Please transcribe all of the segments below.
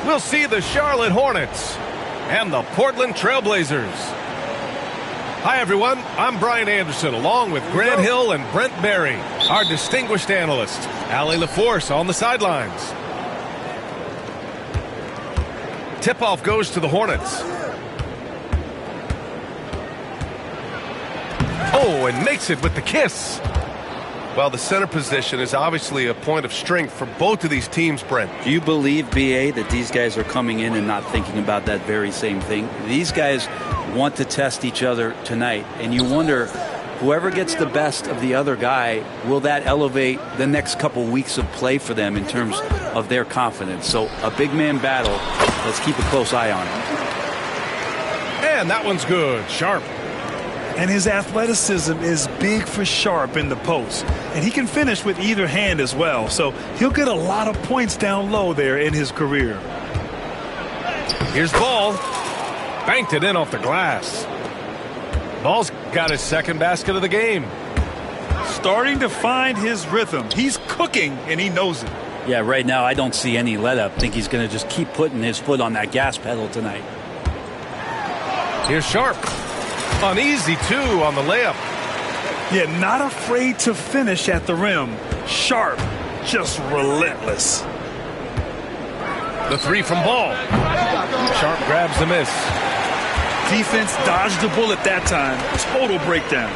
we'll see the Charlotte Hornets and the Portland Trailblazers. Hi, everyone. I'm Brian Anderson, along with Grant Hill and Brent Barry, our distinguished analysts. Allie LaForce on the sidelines. Tip-off goes to the Hornets. Oh, and makes it with the kiss. Well, the center position is obviously a point of strength for both of these teams, Brent. Do you believe, B.A., that these guys are coming in and not thinking about that very same thing? These guys want to test each other tonight, and you wonder, whoever gets the best of the other guy, will that elevate the next couple weeks of play for them in terms of their confidence? So a big man battle. Let's keep a close eye on it. And that one's good. Sharp. And his athleticism is big for Sharp in the post. And he can finish with either hand as well. So he'll get a lot of points down low there in his career. Here's Ball. Banked it in off the glass. Ball's got his second basket of the game. Starting to find his rhythm. He's cooking, and he knows it. Yeah, right now I don't see any let-up. I think he's going to just keep putting his foot on that gas pedal tonight. Here's Sharp. Uneasy, too, on the layup. Yeah, not afraid to finish at the rim. Sharp, just relentless. The three from Ball. Sharp grabs the miss. Defense dodged the bullet that time. Total breakdown.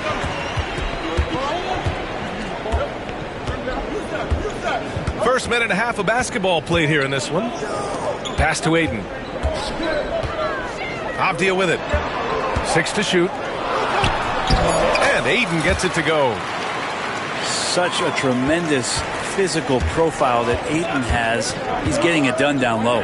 First minute and a half of basketball played here in this one. Pass to Aiden. Avdia with it. 6 to shoot. And Aiden gets it to go. Such a tremendous physical profile that Aiden has. He's getting it done down low.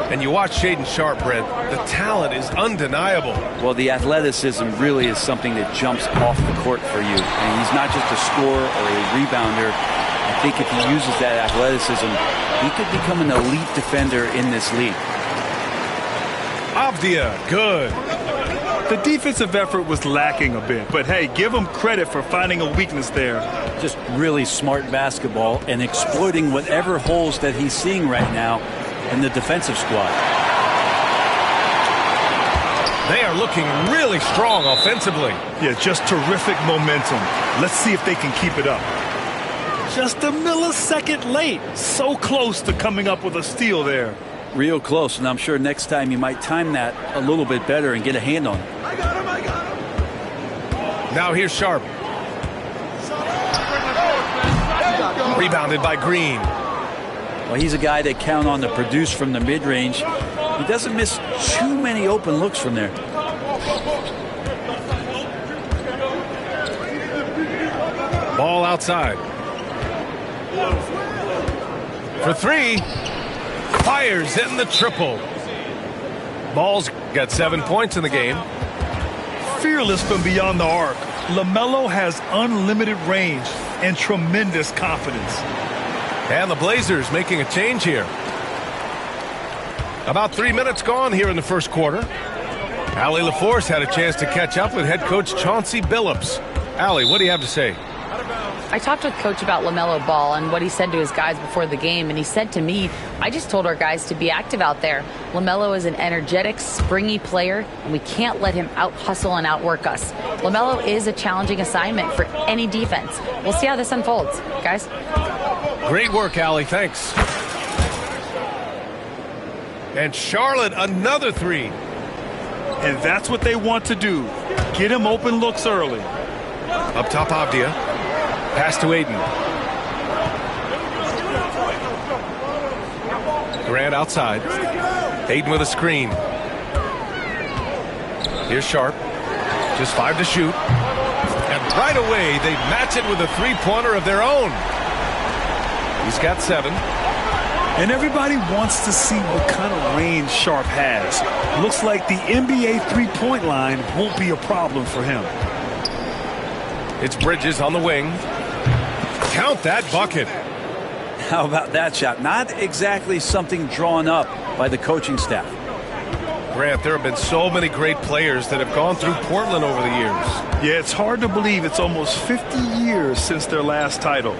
And you watch Shaedon Sharpe, Brent. The talent is undeniable. Well, the athleticism really is something that jumps off the court for you. And he's not just a scorer or a rebounder. I think if he uses that athleticism, he could become an elite defender in this league. Avdia, good. The defensive effort was lacking a bit, but hey, give him credit for finding a weakness there. Just really smart basketball and exploiting whatever holes that he's seeing right now in the defensive squad. They are looking really strong offensively. Yeah, just terrific momentum. Let's see if they can keep it up. Just a millisecond late. So close to coming up with a steal there. Real close, and I'm sure next time you might time that a little bit better and get a hand on it. I got him. Now here's Sharp. Rebounded by Green. Well, he's a guy that count on to produce from the mid-range. He doesn't miss too many open looks from there. Ball outside. For three. Fires in the triple. Ball's got 7 points in the game. Fearless from beyond the arc. LaMelo has unlimited range and tremendous confidence. And the Blazers making a change here. About 3 minutes gone here in the first quarter. Allie LaForce had a chance to catch up with head coach Chauncey Billups. Allie, what do you have to say? I talked with Coach about LaMelo Ball and what he said to his guys before the game, and he said to me, I just told our guys to be active out there. LaMelo is an energetic, springy player, and we can't let him out-hustle and outwork us. LaMelo is a challenging assignment for any defense. We'll see how this unfolds, guys. Great work, Allie. Thanks. And Charlotte, another three. And that's what they want to do. Get him open looks early. Up top, Avdia. Pass to Aiden. Grant outside. Aiden with a screen. Here's Sharp. Just 5 to shoot. And right away, they match it with a three-pointer of their own. He's got 7. And everybody wants to see what kind of range Sharp has. Looks like the NBA three-point line won't be a problem for him. It's Bridges on the wing. Count that bucket. How about that shot? Not exactly something drawn up by the coaching staff. Grant, there have been so many great players that have gone through Portland over the years. Yeah, it's hard to believe it's almost 50 years since their last title.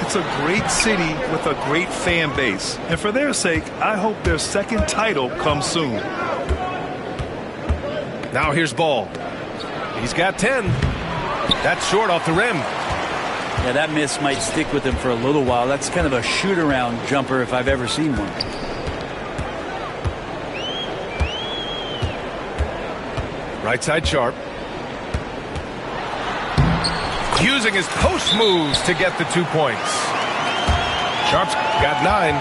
It's a great city with a great fan base. And for their sake, I hope their second title comes soon. Now here's Ball. He's got 10. That's short off the rim. Yeah, that miss might stick with him for a little while. That's kind of a shoot-around jumper if I've ever seen one. Right side Sharp. Using his post moves to get the 2 points. Sharp's got 9.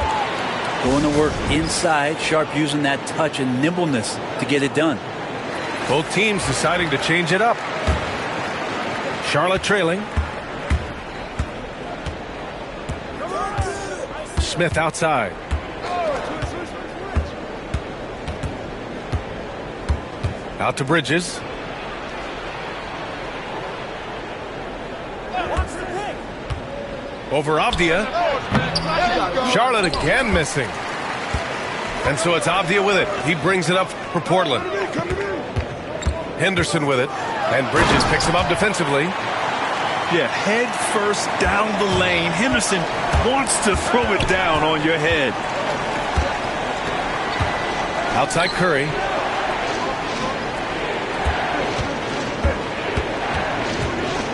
Going to work inside. Sharp using that touch and nimbleness to get it done. Both teams deciding to change it up. Charlotte trailing. Smith outside. Out to Bridges. Over Avdia. Charlotte again missing. And so it's Avdia with it. He brings it up for Portland. Henderson with it. And Bridges picks him up defensively. Yeah, head first down the lane. Henderson wants to throw it down on your head. Outside Curry.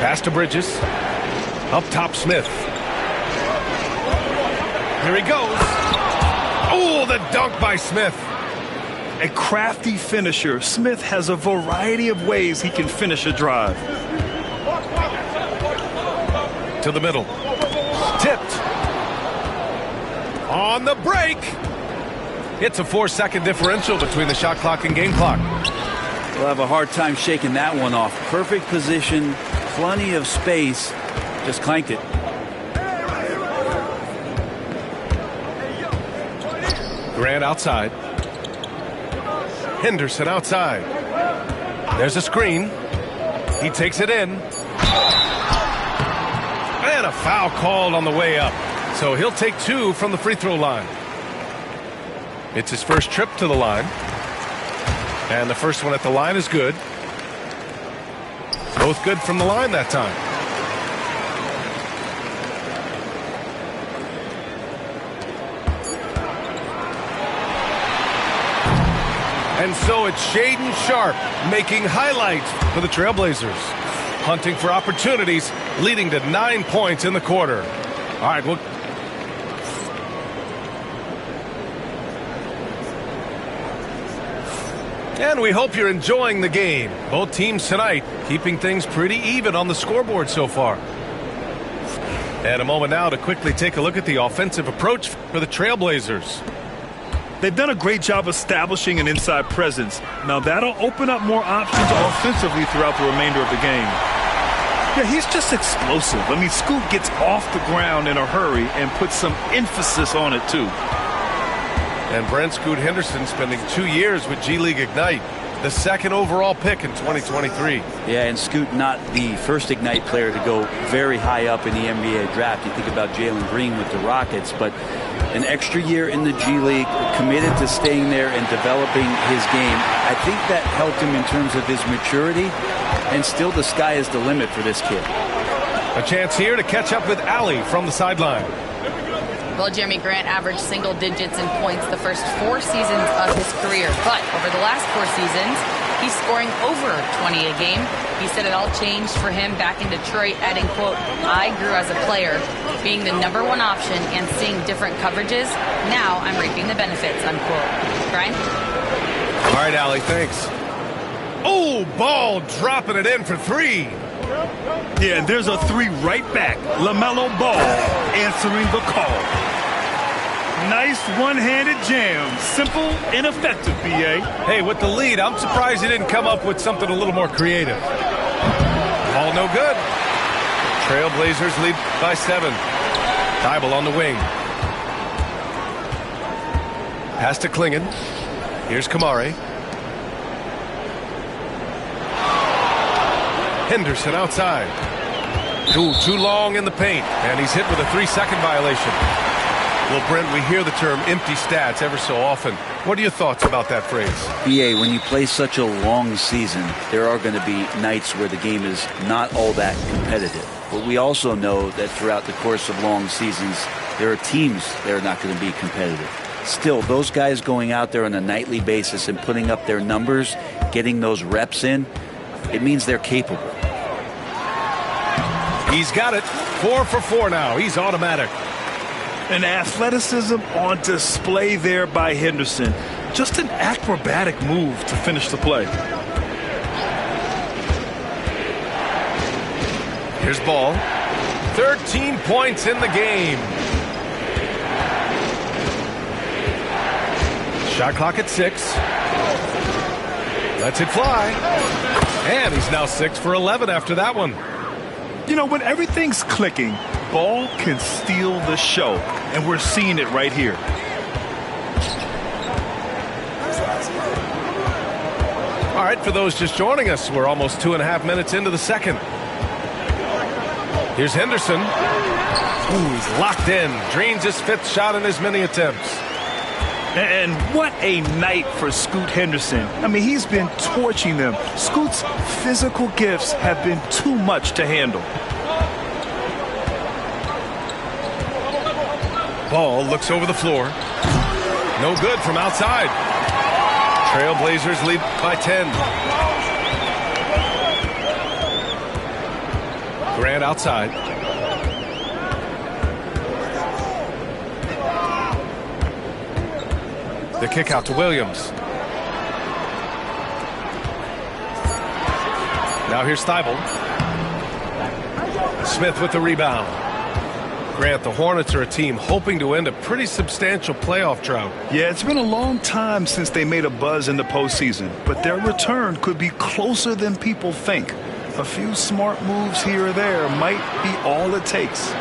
Pass to Bridges. Up top Smith. Here he goes. Oh, the dunk by Smith. A crafty finisher. Smith has a variety of ways he can finish a drive. To the middle. Tipped. On the break. It's a 4-second differential between the shot clock and game clock. We'll have a hard time shaking that one off. Perfect position, plenty of space. Just clanked it. Grant outside. Henderson outside. There's a screen. He takes it in. And a foul called on the way up. So he'll take 2 from the free throw line. It's his first trip to the line. And the first one at the line is good. Both good from the line that time. And so it's Shaedon Sharpe making highlights for the Trailblazers. Hunting for opportunities, leading to 9 points in the quarter. All right, well. And we hope you're enjoying the game. Both teams tonight keeping things pretty even on the scoreboard so far. And a moment now to quickly take a look at the offensive approach for the Trailblazers. They've done a great job establishing an inside presence. Now that'll open up more options offensively throughout the remainder of the game. Yeah, he's just explosive. I mean, Scoot gets off the ground in a hurry and puts some emphasis on it too. And Brent Scoot Henderson spending 2 years with G League Ignite, the second overall pick in 2023. Yeah, and Scoot not the first Ignite player to go very high up in the NBA draft. You think about Jalen Green with the Rockets, but an extra year in the G League, committed to staying there and developing his game. I think that helped him in terms of his maturity, and still the sky is the limit for this kid. A chance here to catch up with Allie from the sideline. Well, Jeremy Grant averaged single digits in points the first 4 seasons of his career. But over the last 4 seasons, he's scoring over 20 a game. He said it all changed for him back in Detroit, adding, quote, "I grew as a player, being the #1 option and seeing different coverages. Now I'm reaping the benefits," unquote. Brian? All right, Allie, thanks. Oh, Ball dropping it in for 3. Yeah, and there's a 3 right back. LaMelo Ball answering the call. Nice one-handed jam. Simple and effective, B.A. Hey, with the lead, I'm surprised he didn't come up with something a little more creative. Ball no good. Trailblazers lead by 7. Thibault on the wing. Pass to Klingon. Here's Kamari. Henderson outside. Too long in the paint, and he's hit with a 3-second violation. Well, Brent, we hear the term empty stats ever so often. What are your thoughts about that phrase? BA, when you play such a long season, there are going to be nights where the game is not all that competitive. But we also know that throughout the course of long seasons, there are teams that are not going to be competitive. Still, those guys going out there on a nightly basis and putting up their numbers, getting those reps in, it means they're capable. He's got it. 4 for 4 now. He's automatic. An athleticism on display there by Henderson. Just an acrobatic move to finish the play. Here's ball. 13 points in the game. Shot clock at 6. Lets it fly. And he's now 6 for 11 after that one. You know, when everything's clicking, ball can steal the show. And we're seeing it right here. All right, for those just joining us, we're almost 2.5 minutes into the second. Here's Henderson. Ooh, he's locked in. Drains his 5th shot in his many attempts. And what a night for Scoot Henderson. I mean, he's been torching them. Scoot's physical gifts have been too much to handle. Ball looks over the floor. No good from outside. Trailblazers lead by 10. Grant outside. The kick out to Williams. Now here's Thibault. Smith with the rebound. Grant, the Hornets are a team hoping to end a pretty substantial playoff drought. Yeah, it's been a long time since they made a buzz in the postseason, but their return could be closer than people think. A few smart moves here or there might be all it takes.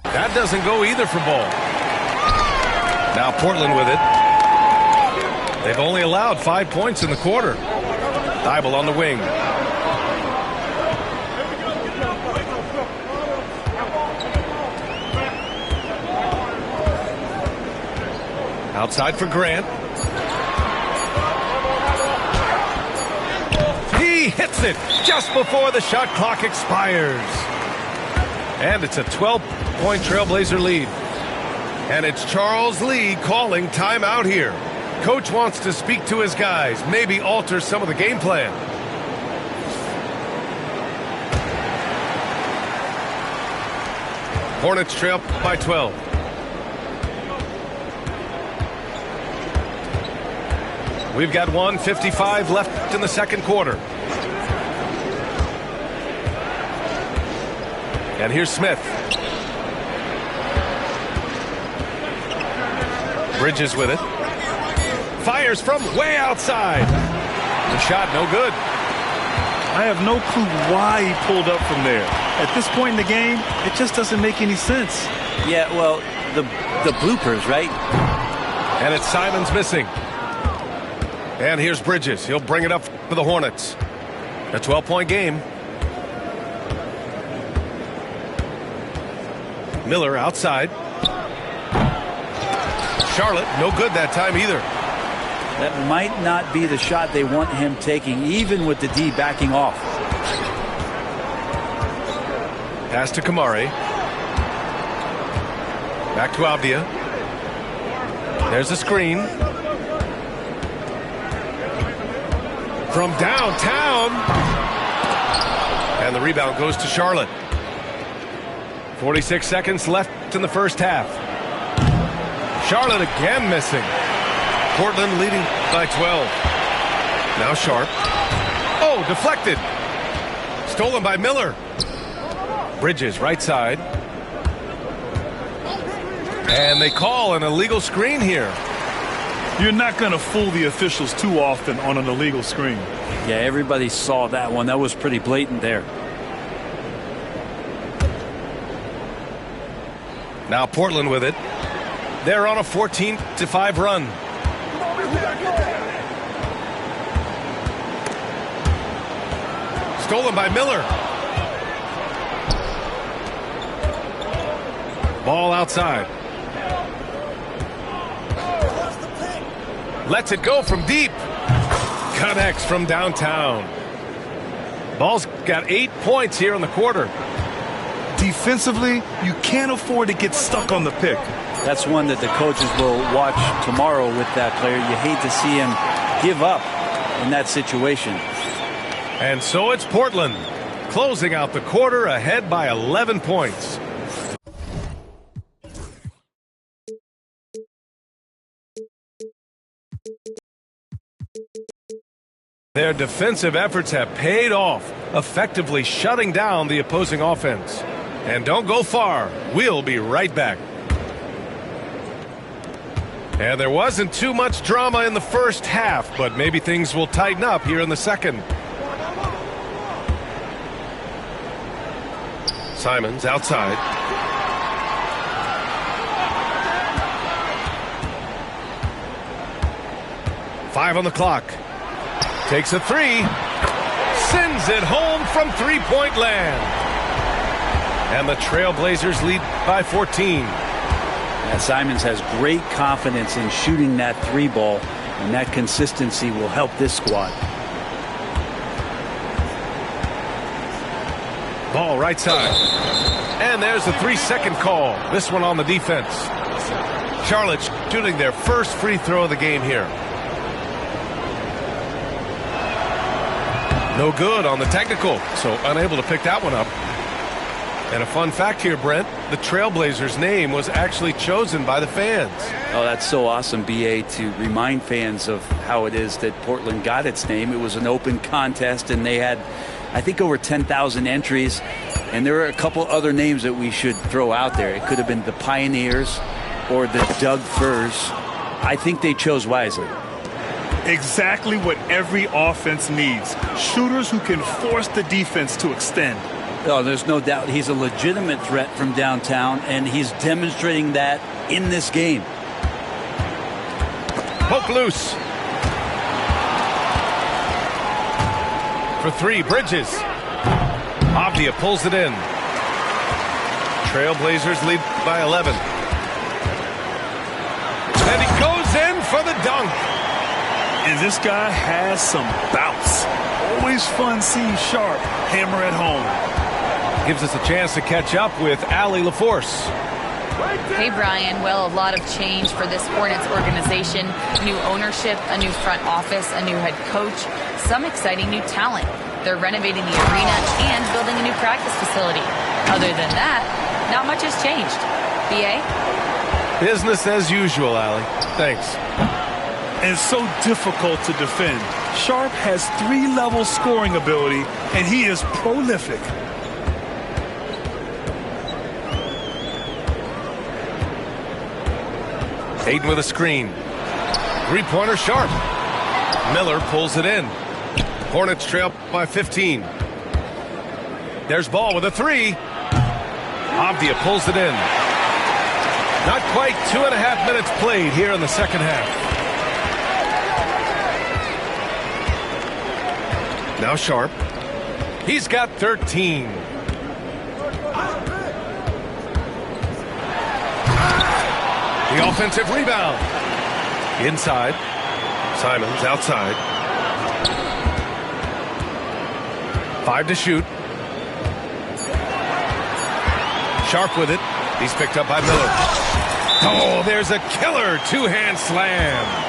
That doesn't go either for Ball. Now Portland with it. They've only allowed 5 points in the quarter. Thibault on the wing. Outside for Grant. He hits it just before the shot clock expires. And it's a 12-point Trailblazer lead. And it's Charles Lee calling timeout here. Coach wants to speak to his guys, maybe alter some of the game plan. Hornets trail by 12. We've got 1:55 left in the second quarter. And here's Smith. Bridges with it. Fires from way outside. The shot no good. I have no clue why he pulled up from there. At this point in the game, it just doesn't make any sense. Yeah, well, the bloopers, right? And it's Simons missing. And here's Bridges. He'll bring it up for the Hornets. A 12-point game. Miller outside. Charlotte, no good that time either. That might not be the shot they want him taking, even with the D backing off. Pass to Kamari. Back to Avdia. There's a screen. From downtown. And the rebound goes to Charlotte. 46 seconds left in the first half. Charlotte again missing. Portland leading by 12. Now Sharp. Oh, deflected. Stolen by Miller. Bridges right side. And they call an illegal screen here. You're not going to fool the officials too often on an illegal screen. Yeah, everybody saw that one. That was pretty blatant there. Now Portland with it. They're on a 14-5 run. Stolen by Miller. Ball outside. Lets it go from deep. Connects from downtown. Ball's got 8 points here in the quarter. Defensively, you can't afford to get stuck on the pick. That's one that the coaches will watch tomorrow with that player. You hate to see him give up in that situation. And so it's Portland, closing out the quarter ahead by 11 points. Their defensive efforts have paid off, effectively shutting down the opposing offense. And don't go far. We'll be right back. And there wasn't too much drama in the first half, but maybe things will tighten up here in the second. Simons outside. Five on the clock. Takes a three. Sends it home from three-point land. And the Trailblazers lead by 14. Yeah, Simons has great confidence in shooting that three ball, and that consistency will help this squad. Ball right side. And there's the 3-second call. This one on the defense. Charlotte shooting their first free throw of the game here. No good on the technical, so unable to pick that one up. And a fun fact here, Brent, the Trailblazers' name was actually chosen by the fans. Oh, that's so awesome, B.A., to remind fans of how it is that Portland got its name. It was an open contest, and they had, I think, over 10,000 entries. And there were a couple other names that we should throw out there. It could have been the Pioneers or the Doug Furs. I think they chose wisely. Exactly what every offense needs. Shooters who can force the defense to extend. Oh, there's no doubt he's a legitimate threat from downtown, and he's demonstrating that in this game. Poke loose. For three, Bridges. Avdia pulls it in. Trailblazers lead by 11. And he goes in for the dunk. And this guy has some bounce. Always fun seeing Sharp hammer at home. Gives us a chance to catch up with Allie LaForce. Hey, Brian. Well, a lot of change for this Hornets organization. New ownership, a new front office, a new head coach, some exciting new talent. They're renovating the arena and building a new practice facility. Other than that, not much has changed. B.A.? Business as usual, Allie. Thanks. And so difficult to defend. Sharp has 3-level scoring ability, and he is prolific. Hayden with a screen. Three-pointer Sharp. Miller pulls it in. Hornets trail by 15. There's Ball with a three. Avdia pulls it in. Not quite 2.5 minutes played here in the second half. Now Sharp. He's got 13. The offensive rebound. Inside. Simons outside. 5 to shoot. Sharp with it. He's picked up by Miller. Oh, there's a killer two-hand slam.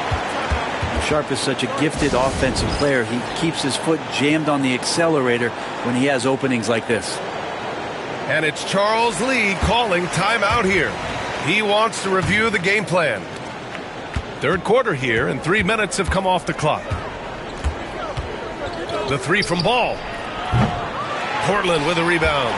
Sharp is such a gifted offensive player. He keeps his foot jammed on the accelerator when he has openings like this. And it's Charles Lee calling timeout here. He wants to review the game plan. Third quarter here, and 3 minutes have come off the clock. The three from Ball. Portland with a rebound.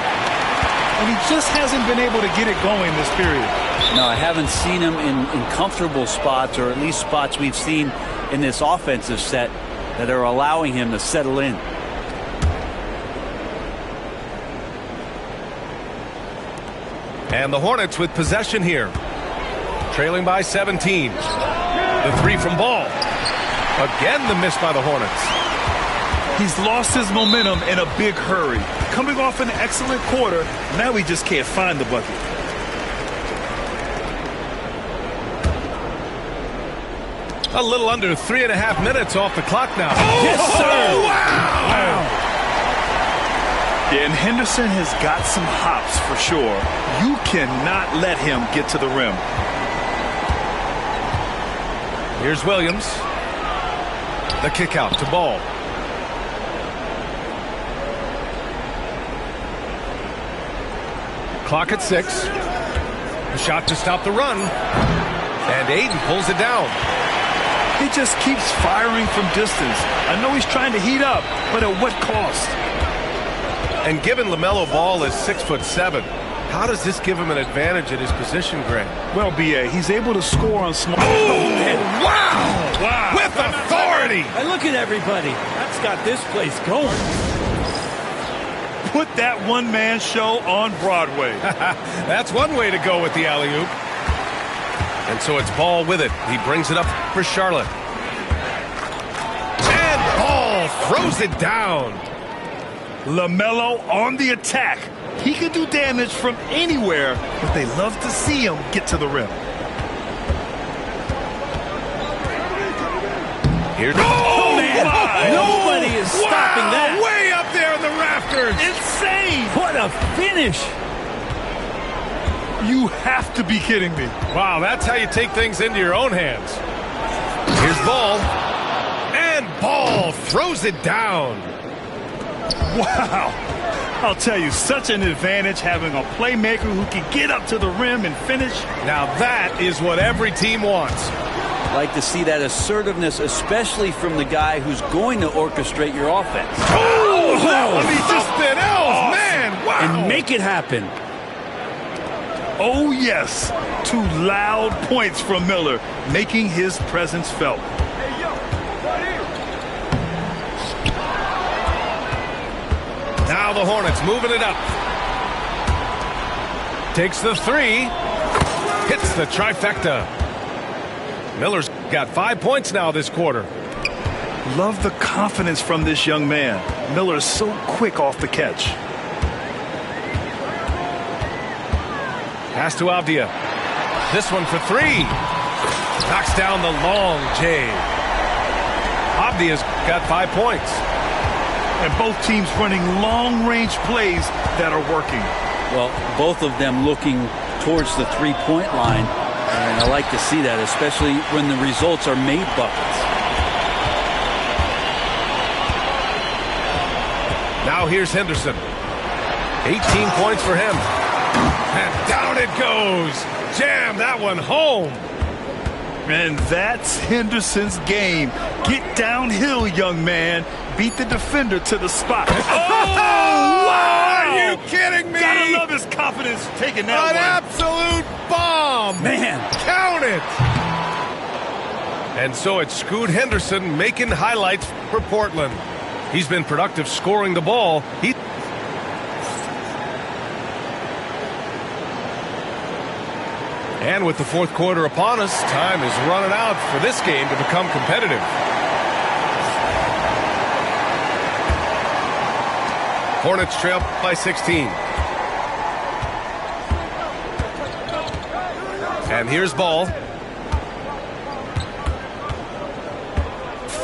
And he just hasn't been able to get it going this period. No, I haven't seen him in comfortable spots, or at least spots we've seen in this offensive set that are allowing him to settle in. And the Hornets with possession here. Trailing by 17. The three from Ball. Again the miss by the Hornets. He's lost his momentum in a big hurry. Coming off an excellent quarter, now he just can't find the bucket. A little under 3.5 minutes off the clock now. Yes, sir. Wow. Yeah, and Henderson has got some hops for sure. You cannot let him get to the rim. Here's Williams. The kick out to Ball. Clock at 6. The shot to stop the run. And Aiden pulls it down. He just keeps firing from distance. I know he's trying to heat up, but at what cost? And given LaMelo Ball is 6'7", how does this give him an advantage at his position, Grant? Well, B.A., he's able to score on small... Wow! Wow! With authority! And look at everybody. That's got this place going. Put that one-man show on Broadway. That's one way to go with the alley-oop. And so it's Ball with it. He brings it up for Charlotte. And Ball throws it down. LaMelo on the attack. He can do damage from anywhere, but they love to see him get to the rim. Here. Oh, man. Nobody is stopping that. Way up there in the rafters. Insane. What a finish. You have to be kidding me. Wow, that's how you take things into your own hands. Here's Ball. And Ball throws it down. Wow. I'll tell you, such an advantage having a playmaker who can get up to the rim and finish. Now that is what every team wants. Like to see that assertiveness, especially from the guy who's going to orchestrate your offense. Oh, that was something else, man. Wow. And make it happen. Oh, yes. 2 loud points from Miller, making his presence felt. Now the Hornets moving it up. Takes the 3. Hits the trifecta. Miller's got 5 points now this quarter. Love the confidence from this young man. Miller is so quick off the catch. Pass to Avdia. This one for 3. Knocks down the long J. Avdia's got 5 points. And both teams running long-range plays that are working. Well, both of them looking towards the three-point line. And I like to see that, especially when the results are made buckets. Now here's Henderson. 18 points for him. And down it goes. Jam that one home. And that's Henderson's game. Get downhill, young man. Beat the defender to the spot. Oh, wow! Are you kidding me? Gotta love his confidence taking that An one. absolute bomb. Man. Count it. And so it's Scoot Henderson making highlights for Portland. He's been productive scoring the ball. And with the fourth quarter upon us, time is running out for this game to become competitive. Hornets trail by 16. And here's Ball.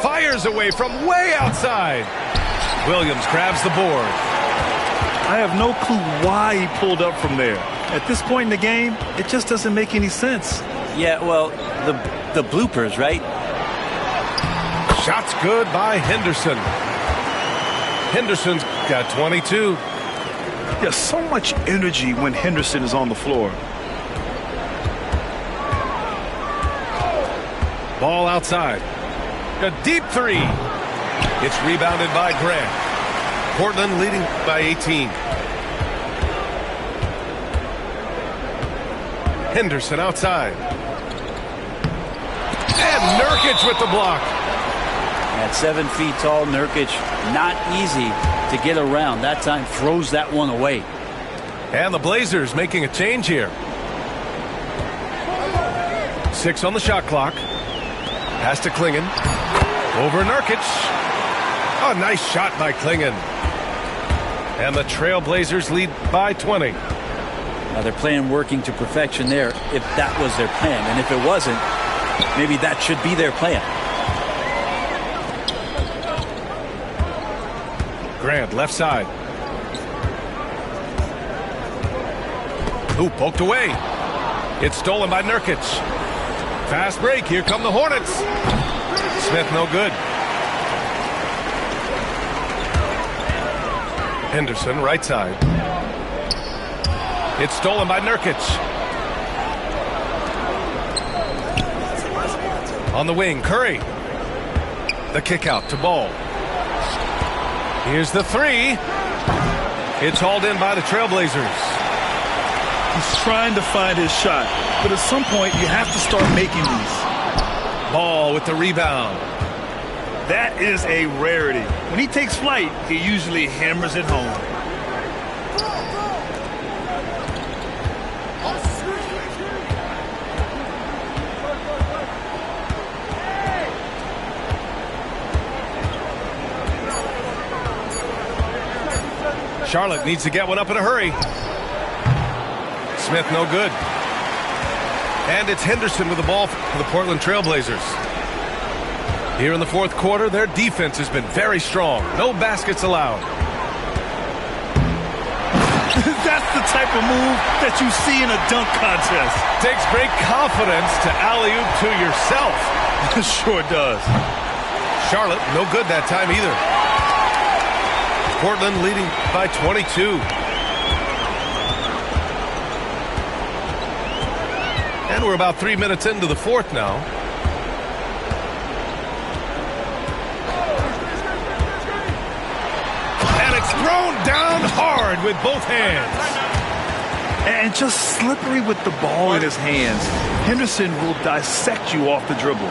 Fires away from way outside. Williams grabs the board. I have no clue why he pulled up from there. At this point in the game, it just doesn't make any sense. Yeah, well, the bloopers, right? Shot's good by Henderson. Henderson's got 22. There's so much energy when Henderson is on the floor. Ball outside. A deep 3. It's rebounded by Grant. Portland leading by 18. Henderson outside. And Nurkic with the block. At 7 feet tall, Nurkic, not easy to get around. That time throws that one away. And the Blazers making a change here. 6 on the shot clock. Pass to Klingon. Over Nurkic. A nice shot by Klingon. And the Trailblazers lead by 20. Now they're playing working to perfection there, if that was their plan. And if it wasn't, maybe that should be their plan. Grant, left side. Ooh, poked away. It's stolen by Nurkic. Fast break. Here come the Hornets. Smith, no good. Henderson, right side. It's stolen by Nurkic. On the wing, Curry. The kick out to Ball. Here's the three. It's hauled in by the Trailblazers. He's trying to find his shot, but at some point you have to start making these. Ball with the rebound. That is a rarity. When he takes flight, he usually hammers it home. Charlotte needs to get one up in a hurry. Smith, no good. And it's Henderson with the ball for the Portland Trailblazers. Here in the fourth quarter, their defense has been very strong. No baskets allowed. That's the type of move that you see in a dunk contest. Takes great confidence to alley-oop to yourself. Sure does. Charlotte, no good that time either. Portland leading by 22. And we're about 3 minutes into the fourth now. And it's thrown down hard with both hands. And just slippery with the ball in his hands. Henderson will dissect you off the dribble.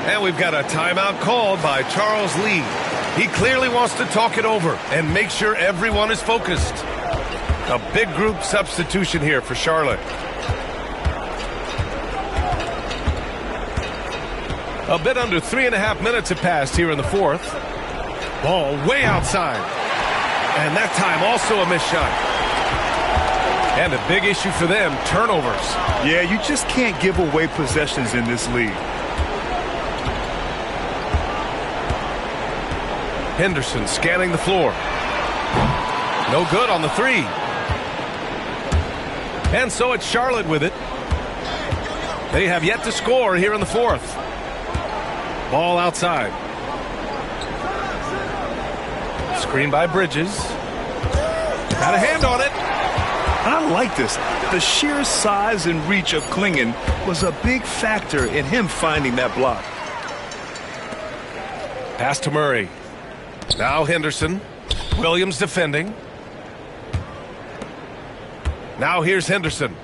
And we've got a timeout called by Charles Lee. He clearly wants to talk it over and make sure everyone is focused. A big group substitution here for Charlotte. A bit under 3.5 minutes have passed here in the fourth. Ball way outside. And that time also a missed shot. And a big issue for them, turnovers. Yeah, you just can't give away possessions in this league. Henderson scanning the floor. No good on the three. And so it's Charlotte with it. They have yet to score here in the fourth. Ball outside. Screen by Bridges. Got a hand on it. I like this. The sheer size and reach of Klingon was a big factor in him finding that block. Pass to Murray. Now Henderson. Williams defending. Now here's Henderson.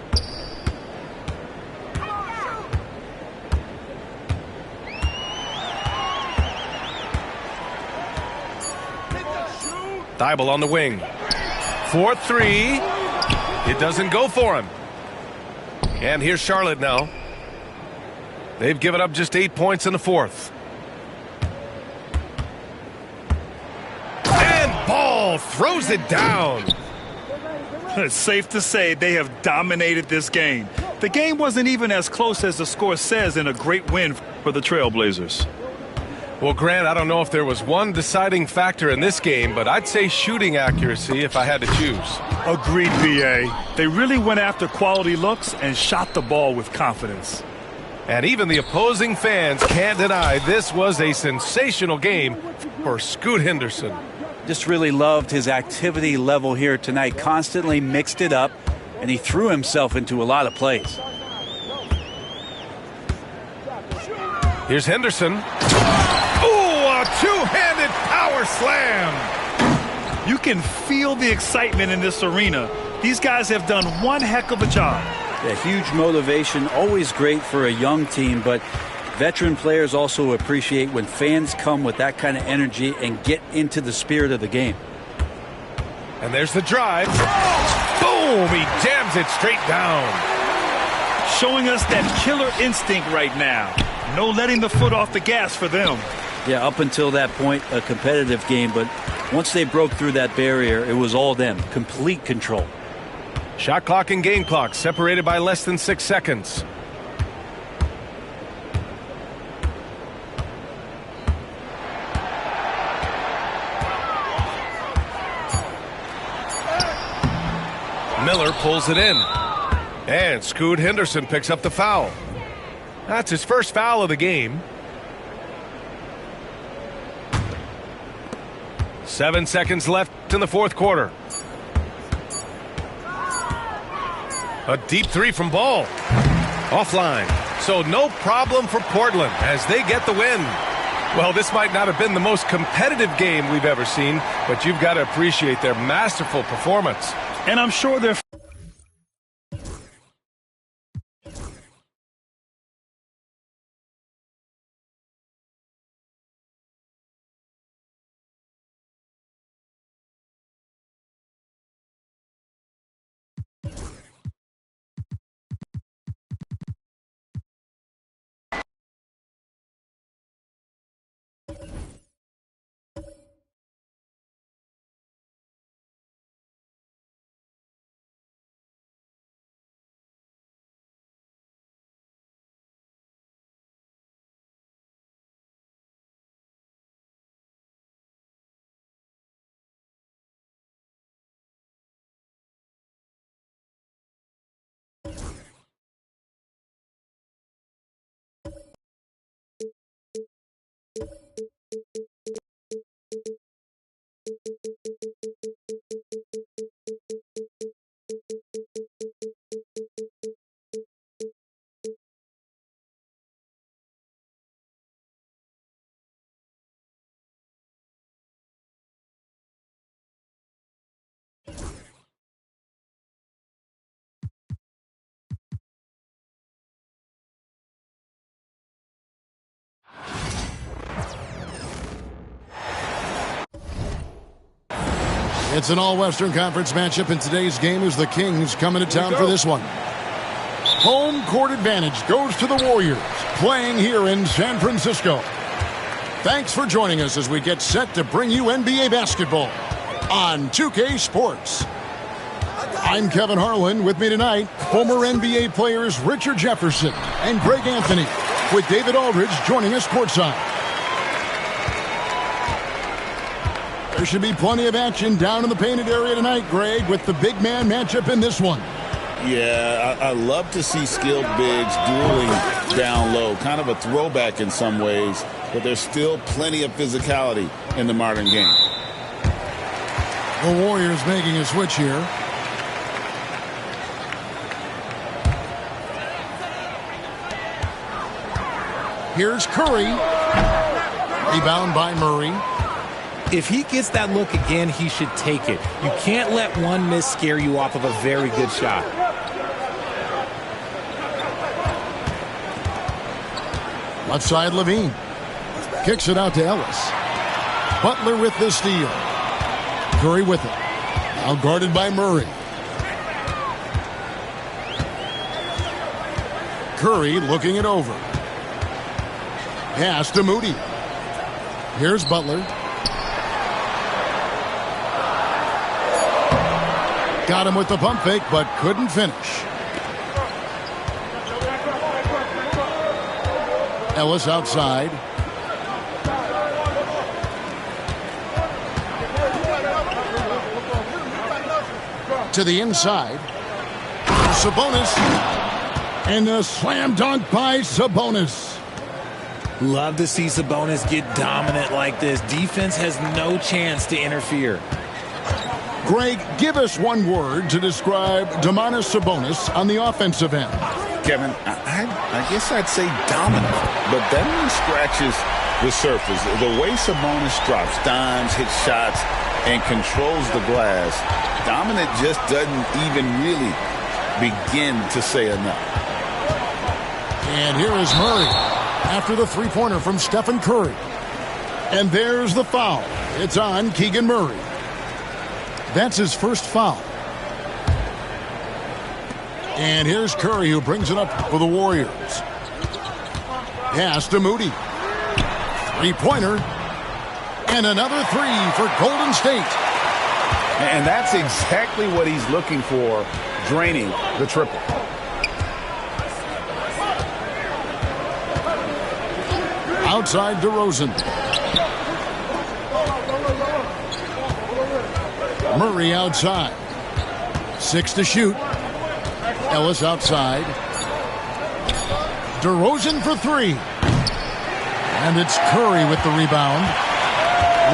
Thibault on the wing. 4-3. It doesn't go for him. And here's Charlotte now. They've given up just 8 points in the fourth. And Ball throws it down. It's safe to say they have dominated this game. The game wasn't even as close as the score says in a great win for the Trailblazers. Well, Grant, I don't know if there was one deciding factor in this game, but I'd say shooting accuracy if I had to choose. Agreed, B.A. They really went after quality looks and shot the ball with confidence. And even the opposing fans can't deny this was a sensational game for Scoot Henderson. Just really loved his activity level here tonight. Constantly mixed it up, and he threw himself into a lot of plays. Here's Henderson. Ooh, a two-handed power slam. You can feel the excitement in this arena. These guys have done one heck of a job. A huge motivation, always great for a young team, but veteran players also appreciate when fans come with that kind of energy and get into the spirit of the game. And there's the drive. Boom! He jams it straight down. Showing us that killer instinct right now. No letting the foot off the gas for them. Yeah, up until that point, a competitive game, but once they broke through that barrier, it was all them. Complete control. Shot clock and game clock separated by less than 6 seconds. Miller pulls it in. And Scoot Henderson picks up the foul. That's his first foul of the game. 7 seconds left in the fourth quarter. A deep three from Ball. Offline. So no problem for Portland as they get the win. Well, this might not have been the most competitive game we've ever seen, but you've got to appreciate their masterful performance. And I'm sure they're... It's an all-Western Conference matchup, and today's game is the Kings coming to town for this one. Home court advantage goes to the Warriors, playing here in San Francisco. Thanks for joining us as we get set to bring you NBA basketball on 2K Sports. I'm Kevin Harlan. With me tonight, former NBA players Richard Jefferson and Greg Anthony, with David Aldridge joining us courtside. There should be plenty of action down in the painted area tonight, Greg, with the big man matchup in this one. Yeah, I love to see skilled bigs dueling down low. Kind of a throwback in some ways, but there's still plenty of physicality in the modern game. The Warriors making a switch here. Here's Curry. Rebound by Murray. If he gets that look again, he should take it. You can't let one miss scare you off of a very good shot. Left side, Levine. Kicks it out to Ellis. Butler with the steal. Curry with it. Now guarded by Murray. Curry looking it over. Pass to Moody. Here's Butler. Got him with the pump fake, but couldn't finish. Ellis outside. To the inside. Sabonis. And a slam dunk by Sabonis. Love to see Sabonis get dominant like this. Defense has no chance to interfere. Greg, give us one word to describe Domantas Sabonis on the offensive end. Kevin, I guess I'd say dominant, but that only scratches the surface. The way Sabonis drops dimes, hits shots, and controls the glass, dominant just doesn't even really begin to say enough. And here is Murray after the three-pointer from Stephen Curry. And there's the foul. It's on Keegan Murray. That's his first foul. And here's Curry, who brings it up for the Warriors. Pass to Moody. Three-pointer. And another three for Golden State. And that's exactly what he's looking for, draining the triple. Outside DeRozan. Murray outside. 6 to shoot. Ellis outside. DeRozan for 3. And it's Curry with the rebound.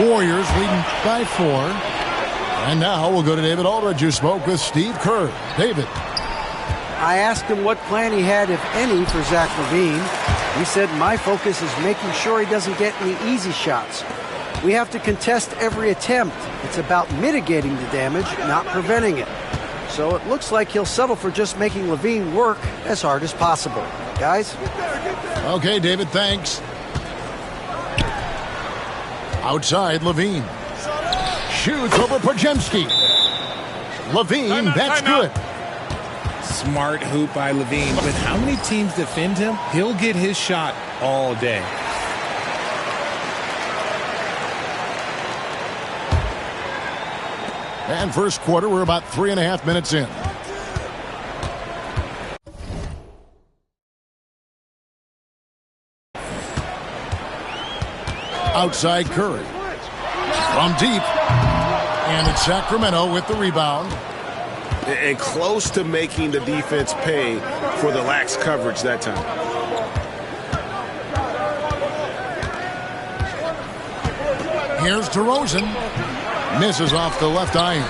Warriors leading by 4. And now we'll go to David Aldridge, who spoke with Steve Kerr. David. I asked him what plan he had, if any, for Zach LaVine. He said, my focus is making sure he doesn't get any easy shots. We have to contest every attempt. It's about mitigating the damage, not preventing it. So it looks like he'll settle for just making LaVine work as hard as possible. Guys? Okay, David, thanks. Outside, LaVine. Shoots over Podziemski. LaVine, that's good. Smart hoop by LaVine. With how many teams defend him, he'll get his shot all day. And first quarter, we're about 3.5 minutes in. Outside Curry. From deep. And it's Sacramento with the rebound. And close to making the defense pay for the lax coverage that time. Here's DeRozan. Misses off the left iron.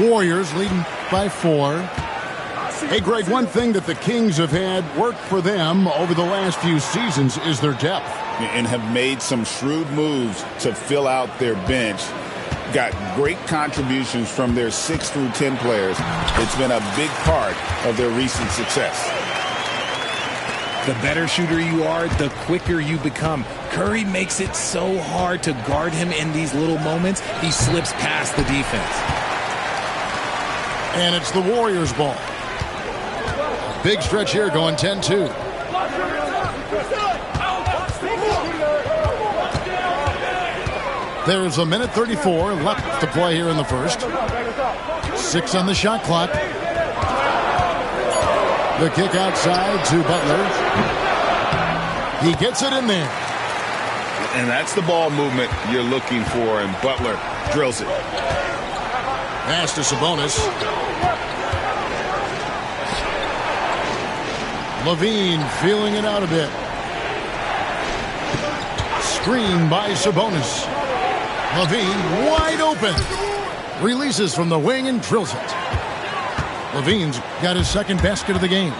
Warriors leading by 4. Hey, Greg, one thing that the Kings have had work for them over the last few seasons is their depth. And have made some shrewd moves to fill out their bench. Got great contributions from their 6 through 10 players. It's been a big part of their recent success. The better shooter you are, the quicker you become. Curry makes it so hard to guard him in these little moments. He slips past the defense. And it's the Warriors' ball. Big stretch here going 10-2. There's a minute 34 left to play here in the first. 6 on the shot clock. The kick outside to Butler. He gets it in there. And that's the ball movement you're looking for, and Butler drills it. Pass to Sabonis. LaVine feeling it out a bit. Screen by Sabonis. LaVine wide open. Releases from the wing and drills it. LaVine's got his second basket of the game.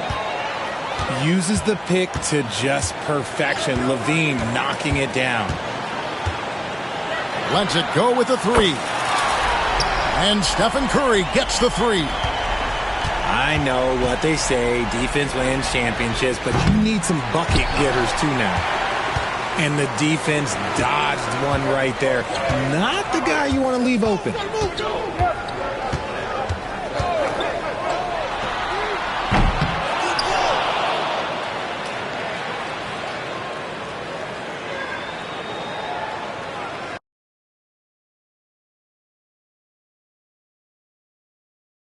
Uses the pick to just perfection. LaVine knocking it down. Lets it go with the 3. And Stephen Curry gets the 3. I know what they say, defense wins championships, but you need some bucket getters too now. And the defense dodged one right there. Not the guy you want to leave open.